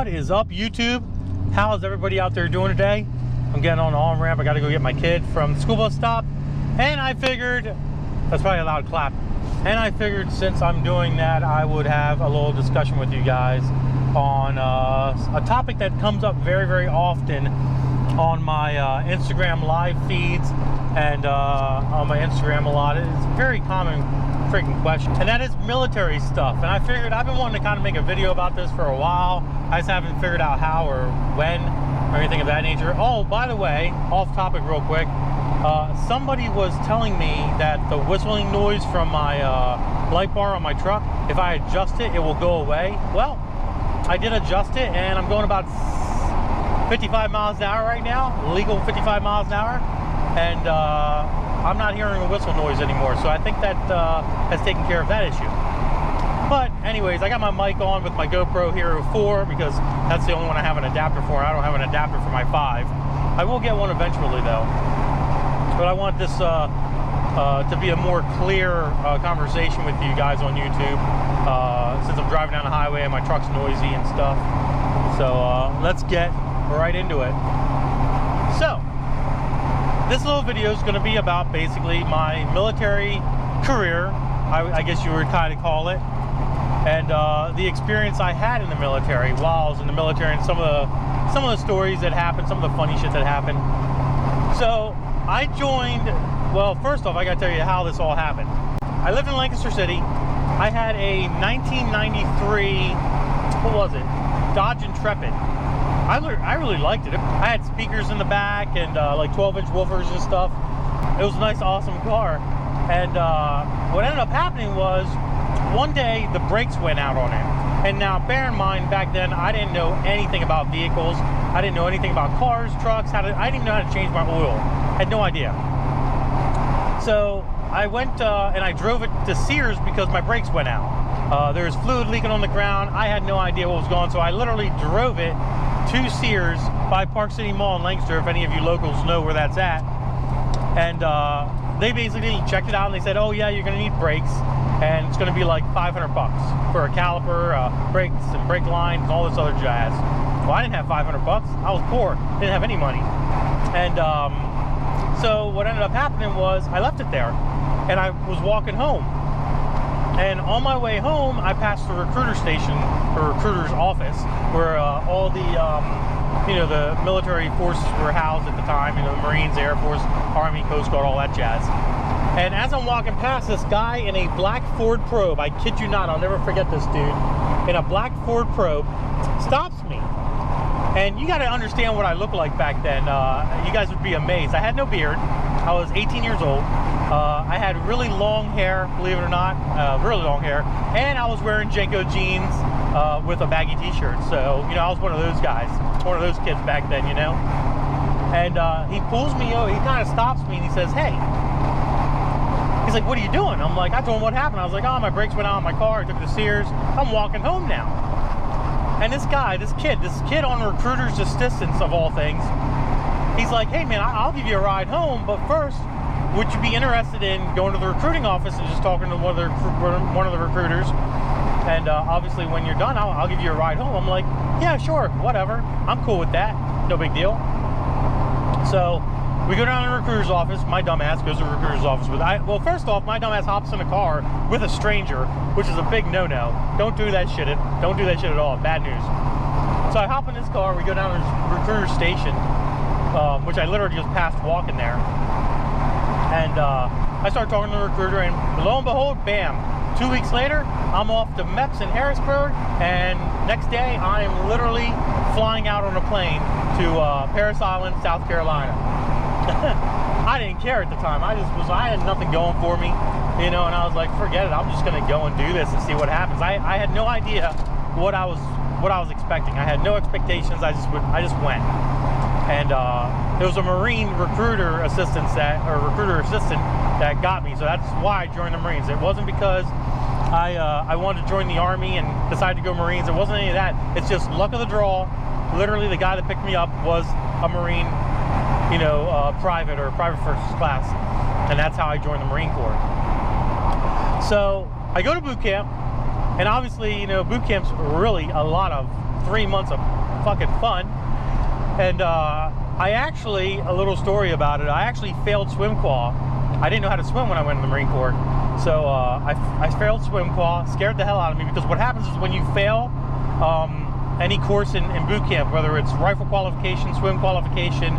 What is up, YouTube? How's everybody out there doing today? I'm getting on the on-ramp. I got to go get my kid from the school bus stop, and I figured, that's probably a loud clap, and I figured since I'm doing that, I would have a little discussion with you guys on a topic that comes up very, very often on my Instagram live feeds and on my Instagram a lot. It's a very common freaking question, and that is military stuff. And I figured I've been wanting to kind of make a video about this for a while. I just haven't figured out how or when or anything of that nature. Oh, by the way, off topic real quick, somebody was telling me that the whistling noise from my light bar on my truck, if I adjust it, it will go away. Well, I did adjust it, and I'm going about 55 miles an hour right now, legal 55 miles an hour, and I'm not hearing a whistle noise anymore, so I think that has taken care of that issue. But anyways, I got my mic on with my GoPro Hero 4 because that's the only one I have an adapter for. I don't have an adapter for my 5. I will get one eventually though, but I want this to be a more clear conversation with you guys on YouTube, since I'm driving down the highway and my truck's noisy and stuff. So let's get right into it. So this little video is going to be about basically my military career, I guess you would kind of call it, and the experience I had in the military while I was in the military, and some of the stories that happened, some of the funny shit that happened. So I joined, well, first off, I got to tell you how this all happened. I lived in Lancaster City. I had a 1993, what was it, Dodge Intrepid. I really liked it. I had speakers in the back and like 12-inch woofers and stuff. It was a nice, awesome car. And what ended up happening was, one day the brakes went out on it. And now, bear in mind, back then I didn't know anything about vehicles. I didn't know anything about cars, trucks. I didn't even know how to change my oil. I had no idea. So I went and I drove it to Sears because my brakes went out. There was fluid leaking on the ground. I had no idea what was going on, so I literally drove it to Sears by Park City Mall in Lancaster, if any of you locals know where that's at. And they basically checked it out and they said, oh yeah, you're gonna need brakes, and it's gonna be like 500 bucks for a caliper, brakes and brake lines and all this other jazz. Well, I didn't have 500 bucks. I was poor, didn't have any money. And so what ended up happening was I left it there and I was walking home. And on my way home, I passed the recruiter station, or recruiter's office, where all the, you know, the military forces were housed at the time, you know, the Marines, Air Force, Army, Coast Guard, all that jazz. And as I'm walking past, this guy in a black Ford Probe, I kid you not, I'll never forget this dude, in a black Ford Probe, stops me. And you got to understand what I looked like back then. You guys would be amazed. I had no beard. I was 18 years old. I had really long hair, believe it or not, really long hair, and I was wearing Genko jeans with a baggy t-shirt. So, you know, I was one of those guys, one of those kids back then, you know. And he pulls me over, he kind of stops me and he says, hey. He's like, what are you doing? I'm like, I told him what happened. I was like, oh, my brakes went out on my car, I took it to Sears, I'm walking home now. And this guy, this kid on recruiter's assistance of all things, he's like, hey man, I'll give you a ride home, but first, would you be interested in going to the recruiting office and just talking to one of the recruiters? And obviously when you're done, I'll give you a ride home. I'm like, yeah, sure, whatever. I'm cool with that. No big deal. So we go down to the recruiter's office. My dumbass goes to the recruiter's office with, well, first off, my dumbass hops in a car with a stranger, which is a big no-no. Don't do that shit. Don't do that shit at all. Bad news. So I hop in this car. We go down to the recruiter's station, which I literally just passed walking there. And I started talking to the recruiter, and lo and behold, bam, 2 weeks later, I'm off to MEPS in Harrisburg, and next day, I am literally flying out on a plane to Parris Island, South Carolina. I didn't care at the time. I had nothing going for me, you know, and I was like, forget it, I'm just gonna go and do this and see what happens. I had no idea what I was expecting. I had no expectations. I just went. And there was a Marine recruiter assistant that got me, so that's why I joined the Marines. It wasn't because I wanted to join the Army and decided to go Marines. It wasn't any of that. It's just luck of the draw. Literally, the guy that picked me up was a Marine, you know, private or private first class, and that's how I joined the Marine Corps. So I go to boot camp, and obviously, you know, boot camp's really a lot of 3 months of fucking fun. And I actually, a little story about it, I actually failed swim qual. I didn't know how to swim when I went in the Marine Corps. So I failed swim qual, scared the hell out of me, because what happens is when you fail any course in boot camp, whether it's rifle qualification, swim qualification,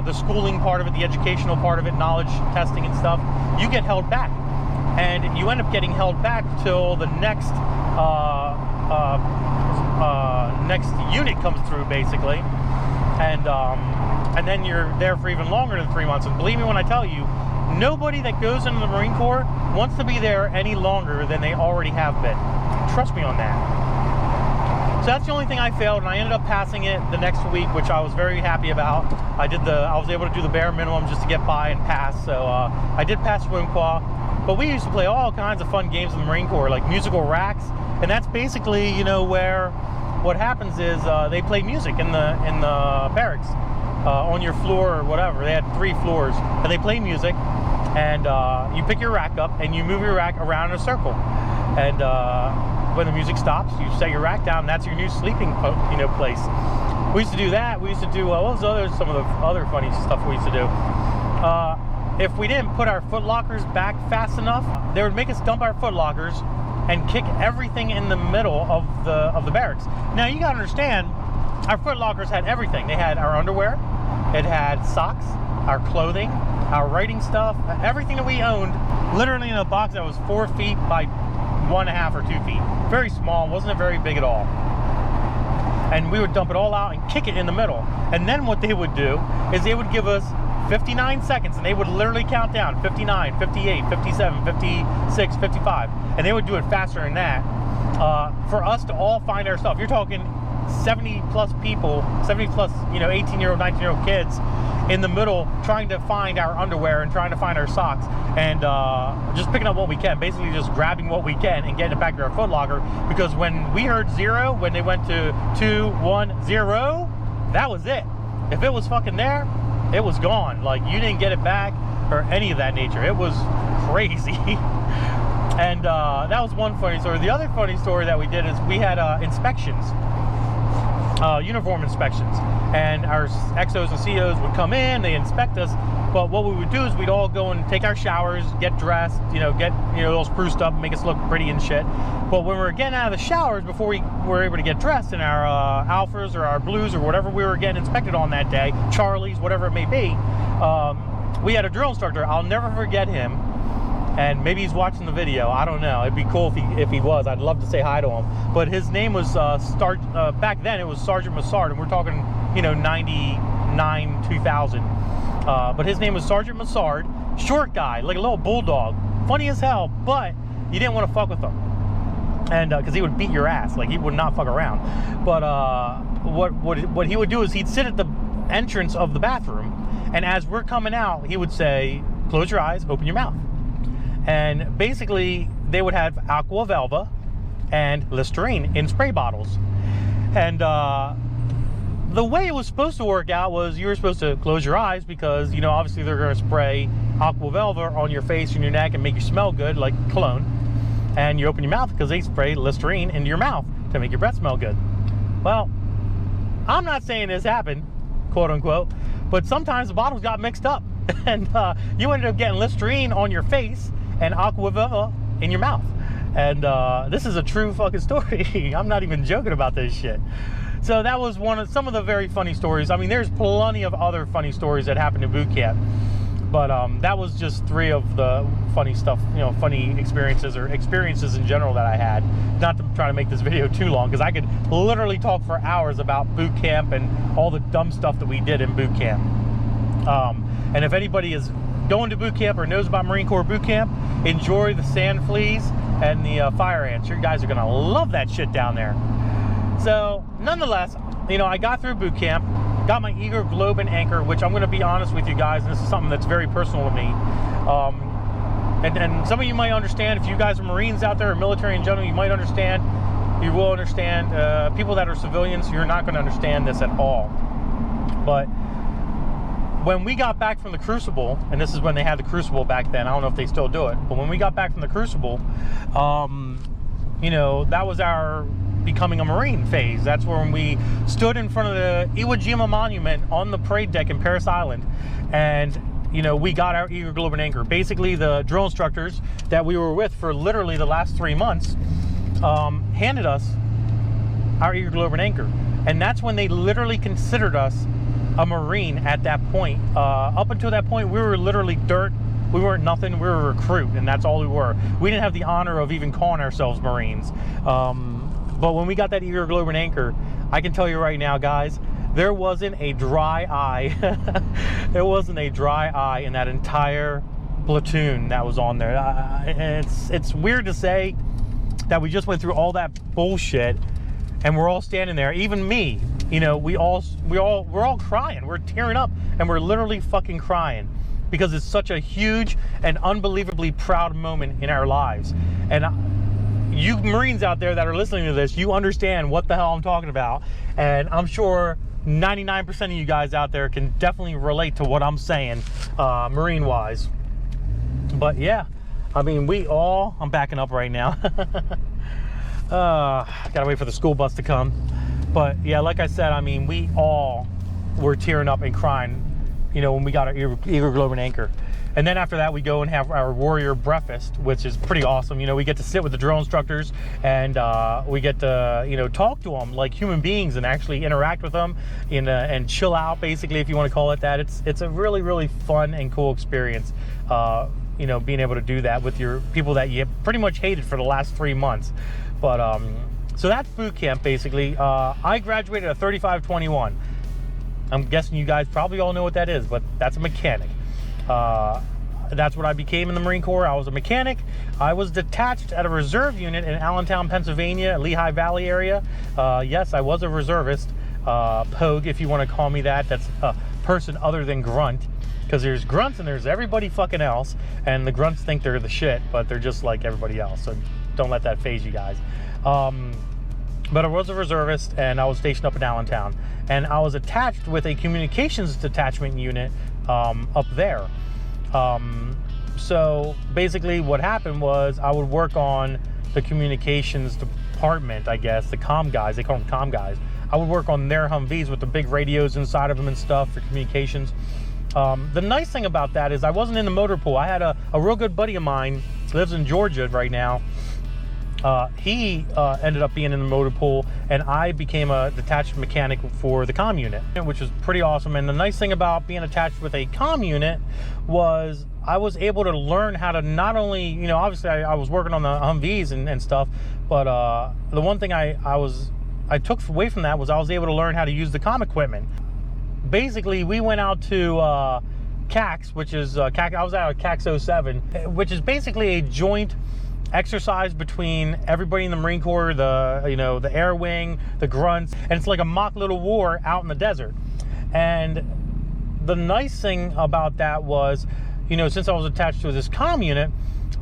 the schooling part of it, the educational part of it, knowledge testing and stuff, you get held back. And you end up getting held back till the next next unit comes through, basically. And then you're there for even longer than 3 months. And believe me when I tell you, nobody that goes into the Marine Corps wants to be there any longer than they already have been. Trust me on that. So that's the only thing I failed, and I ended up passing it the next week, which I was very happy about. I was able to do the bare minimum just to get by and pass. So I did pass swim qual. But we used to play all kinds of fun games in the Marine Corps, like musical racks, and that's basically, you know, where what happens is they play music in the barracks on your floor or whatever. They had 3 floors, and they play music, and you pick your rack up and you move your rack around in a circle, and when the music stops, you set your rack down, and that's your new sleeping place. We used to do that. We used to do what was some of the other funny stuff we used to do. If we didn't put our foot lockers back fast enough, they would make us dump our foot lockers and kick everything in the middle of the barracks. Now you gotta understand, our foot lockers had everything. They had our underwear, it had socks, our clothing, our writing stuff, everything that we owned, literally in a box that was 4 feet by 1.5 or 2 feet. Very small, wasn't very big at all. And we would dump it all out and kick it in the middle. And then what they would do is they would give us 59 seconds, and they would literally count down 59, 58, 57, 56, 55, and they would do it faster than that for us to all find our stuff. You're talking 70 plus people, 70 plus, 18-year-old, 19-year-old kids in the middle trying to find our underwear and trying to find our socks, and just picking up what we can, basically just grabbing what we can and getting it back to our foot locker, because when we heard 0, when they went to 2, 1, 0, that was it. If it was fucking there, it was gone. Like, you didn't get it back or any of that nature. It was crazy. And that was one funny story. The other funny story that we did is we had inspections, uniform inspections, and our XOs and COs would come in, they inspect us, but what we would do is we'd all go and take our showers, get dressed, get all spruced up, make us look pretty and shit. But when we were getting out of the showers, before we were able to get dressed in our Alphas or our Blues or whatever we were getting inspected on that day, Charlies, whatever it may be, we had a drill instructor. I'll never forget him, and maybe he's watching the video, I don't know. It'd be cool if he was. I'd love to say hi to him. But his name was back then it was Sergeant Massard, and we're talking 99, 2000. But his name was Sergeant Massard. Short guy, like a little bulldog, funny as hell, but you didn't want to fuck with him, and because he would beat your ass, like he would not fuck around. But what he would do is he'd sit at the entrance of the bathroom, and as we're coming out, he would say, "Close your eyes, open your mouth." And basically, they would have Aqua Velva and Listerine in spray bottles. And the way it was supposed to work out was you were supposed to close your eyes because, obviously they're going to spray Aqua Velva on your face and your neck and make you smell good, like cologne. And you open your mouth because they spray Listerine into your mouth to make your breath smell good. Well, I'm not saying this happened, quote unquote, but sometimes the bottles got mixed up. And you ended up getting Listerine on your face and Aqua Velva in your mouth. And this is a true fucking story. I'm not even joking about this shit. So that was some of the very funny stories. I mean, there's plenty of other funny stories that happened in boot camp, but that was just 3 of the funny stuff, funny experiences or experiences in general that I had. Not to try to make this video too long, because I could literally talk for hours about boot camp and all the dumb stuff that we did in boot camp. And if anybody is going to boot camp or knows about Marine Corps boot camp, enjoy the sand fleas and the fire ants. You guys are gonna love that shit down there. So nonetheless, I got through boot camp, got my Eagle Globe and Anchor, which I'm gonna be honest with you guys, and this is something that's very personal to me. And some of you might understand, if you guys are Marines out there or military in general, you might understand, you will understand. People that are civilians, you're not gonna understand this at all. But when we got back from the Crucible, and this is when they had the Crucible back then, I don't know if they still do it, but when we got back from the Crucible, that was our becoming a Marine phase. That's when we stood in front of the Iwo Jima Monument on the parade deck in Parris Island, and you know, we got our eager globe and anchor. Basically, the drill instructors that we were with for literally the last 3 months handed us our eager globe and anchor, and that's when they literally considered us a Marine at that point. Up until that point, we were literally dirt. We weren't nothing. We were a recruit, and that's all we were. We didn't have the honor of even calling ourselves Marines. But when we got that eager globe and anchor, I can tell you right now, guys, there wasn't a dry eye. There wasn't a dry eye in that entire platoon that was on there. It's weird to say that we just went through all that bullshit, and we're all standing there. Even me, you know, we're all crying. We're tearing up, and we're literally fucking crying because it's such a huge and unbelievably proud moment in our lives. And you Marines out there that are listening to this, you understand what the hell I'm talking about, and I'm sure 99% of you guys out there can definitely relate to what I'm saying, Marine wise. But yeah, I mean, I'm backing up right now. Gotta wait for the school bus to come. But yeah, like I said, I mean, we all were tearing up and crying, you know, when we got our eager globe and anchor. And then after that, we go and have our warrior breakfast, which is pretty awesome. You know, we get to sit with the drill instructors, and we get to, you know, talk to them like human beings and actually interact with them and chill out, basically, if you want to call it that. It's a really, really fun and cool experience, you know, being able to do that with your people that you pretty much hated for the last 3 months. But so that's boot camp, basically. I graduated at 3521. I'm guessing you guys probably all know what that is, but that's a mechanic. That's what I became in the Marine Corps. I was a mechanic. I was detached at a reserve unit in Allentown, Pennsylvania, Lehigh Valley area. Yes, I was a reservist, Pogue, if you want to call me that. That's a person other than grunt, because there's grunts and there's everybody fucking else, and the grunts think they're the shit, but they're just like everybody else, so don't let that phase you guys. But I was a reservist, and I was stationed up in Allentown, and I was attached with a communications detachment unit up there. So basically what happened was I would work on the communications department, I guess, the comm guys, they call them comm guys. I would work on their Humvees with the big radios inside of them and stuff for communications. The nice thing about that is I wasn't in the motor pool. I had a real good buddy of mine, lives in Georgia right now. He ended up being in the motor pool, and I became a detached mechanic for the comm unit, which was pretty awesome. And the nice thing about being attached with a comm unit was I was able to learn how to not only, you know, obviously I was working on the Humvees and stuff, but the one thing I took away from that was I was able to learn how to use the comm equipment. Basically, we went out to CAX, which is I was out at CAX 07, which is basically a joint exercise between everybody in the Marine Corps, the air wing, the grunts, and it's like a mock little war out in the desert. And the nice thing about that was, you know, since I was attached to this comm unit,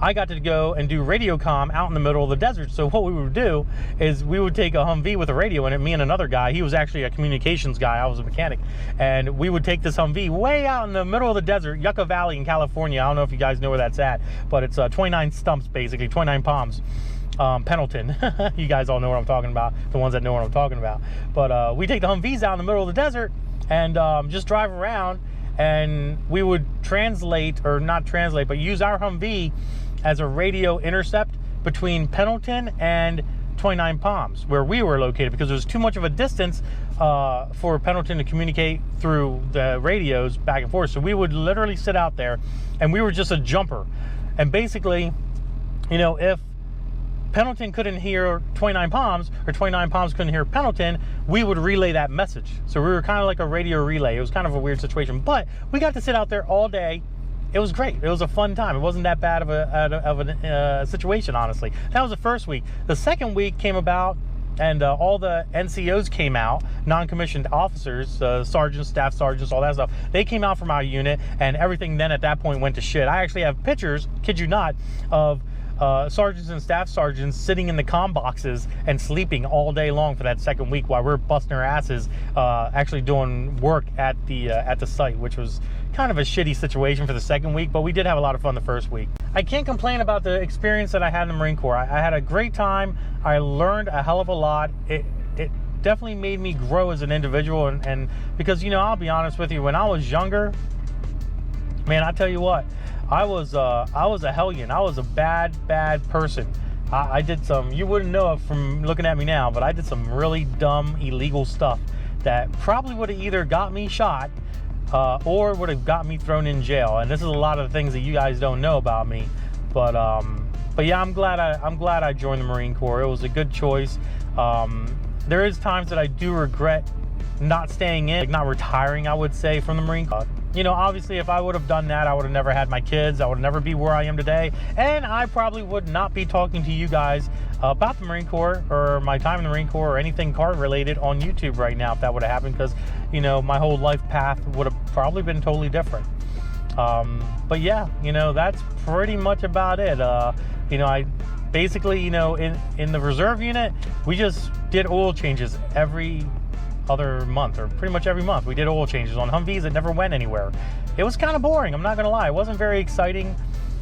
I got to go and do radio comm out in the middle of the desert. So what we would do is we would take a Humvee with a radio in it, me and another guy. He was actually a communications guy, I was a mechanic, and we would take this Humvee way out in the middle of the desert, Yucca Valley in California. I don't know if you guys know where that's at, but it's 29 stumps, basically 29 palms, Pendleton. You guys all know what I'm talking about, the ones that know what I'm talking about. But we take the Humvees out in the middle of the desert and just drive around, and we would translate, or not translate, but use our Humvee as a radio intercept between Pendleton and 29 Palms, where we were located, because there was too much of a distance for Pendleton to communicate through the radios back and forth. So we would literally sit out there, and we were just a jumper. And basically, you know, if Pendleton couldn't hear 29 Palms, or 29 Palms couldn't hear Pendleton, we would relay that message. So we were kind of like a radio relay. It was kind of a weird situation, but we got to sit out there all day. It was great. It was a fun time. It wasn't that bad of a situation, honestly. That was the first week. The second week came about, and all the NCOs came out, non-commissioned officers, sergeants, staff sergeants, all that stuff. They came out from our unit, and everything then at that point went to shit. I actually have pictures, kid you not, of sergeants and staff sergeants sitting in the comm boxes and sleeping all day long for that second week while we're busting our asses actually doing work at the site, which was kind of a shitty situation for the second week, but we did have a lot of fun the first week. I can't complain about the experience that I had in the Marine Corps. I had a great time. I learned a hell of a lot. It definitely made me grow as an individual, and because, you know, I'll be honest with you, when I was younger, man, I tell you what, I was a hellion. I was a bad person. I did some, you wouldn't know it from looking at me now, but I did some really dumb, illegal stuff that probably would have either got me shot or would have got me thrown in jail. And this is a lot of the things that you guys don't know about me. But yeah, I'm glad I joined the Marine Corps. It was a good choice. There is times that I do regret not staying in, like not retiring, I would say, from the Marine Corps. You know, obviously, if I would have done that, I would have never had my kids. I would never be where I am today. And I probably would not be talking to you guys about the Marine Corps or my time in the Marine Corps or anything car related on YouTube right now if that would have happened, because, you know, my whole life path would have probably been totally different. But yeah, you know, that's pretty much about it. You know, I basically, you know, in the reserve unit, we just did oil changes every other month, or pretty much every month. We did oil changes on Humvees that never went anywhere. It was kind of boring, I'm not gonna lie. It wasn't very exciting.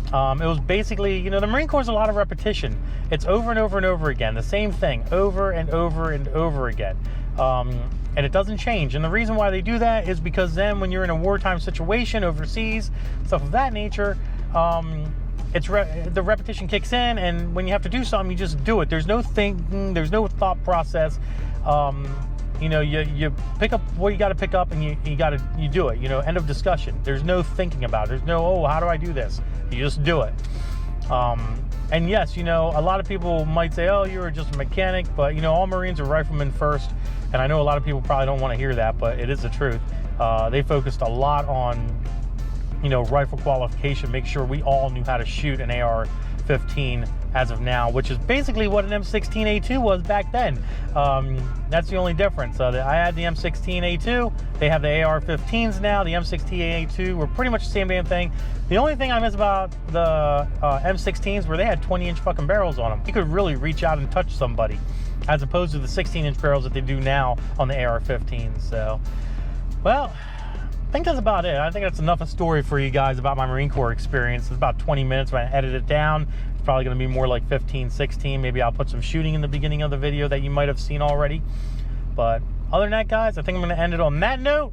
It was basically, you know, the Marine Corps is a lot of repetition. It's over and over and over again, the same thing over and over and over again. And it doesn't change. And the reason why they do that is because then when you're in a wartime situation overseas, stuff of that nature, the repetition kicks in, and when you have to do something, you just do it. There's no thinking, there's no thought process. You know, you pick up what you got to pick up, and you do it. You know, end of discussion. There's no thinking about it. There's no, oh, how do I do this? You just do it. And yes, you know, a lot of people might say, oh, you're just a mechanic, but, you know, all Marines are riflemen first. And I know a lot of people probably don't want to hear that, but it is the truth. They focused a lot on, you know, rifle qualification, make sure we all knew how to shoot an AR-15 as of now, which is basically what an M16A2 was back then. That's the only difference. I had the M16A2, they have the AR-15s now. The M16A2 were pretty much the same damn thing. The only thing I miss about the M16s were they had 20-inch fucking barrels on them. You could really reach out and touch somebody, as opposed to the 16-inch barrels that they do now on the AR-15s. So, well, I think that's about it. I think that's enough of a story for you guys about my Marine Corps experience. It's about 20 minutes. When I edit it down, it's probably going to be more like 15, 16. Maybe I'll put some shooting in the beginning of the video that you might have seen already. But other than that, guys, I think I'm going to end it on that note.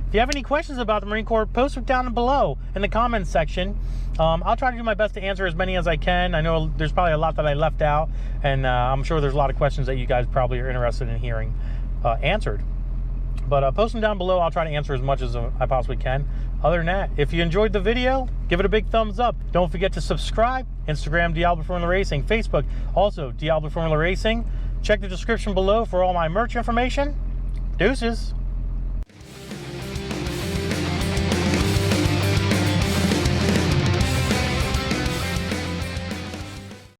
If you have any questions about the Marine Corps, post them down below in the comments section. I'll try to do my best to answer as many as I can. I know there's probably a lot that I left out, and I'm sure there's a lot of questions that you guys probably are interested in hearing answered. But post them down below. I'll try to answer as much as I possibly can. Other than that, if you enjoyed the video, give it a big thumbs up. Don't forget to subscribe. Instagram, Diablo Formula Racing. Facebook, also Diablo Formula Racing. Check the description below for all my merch information. Deuces.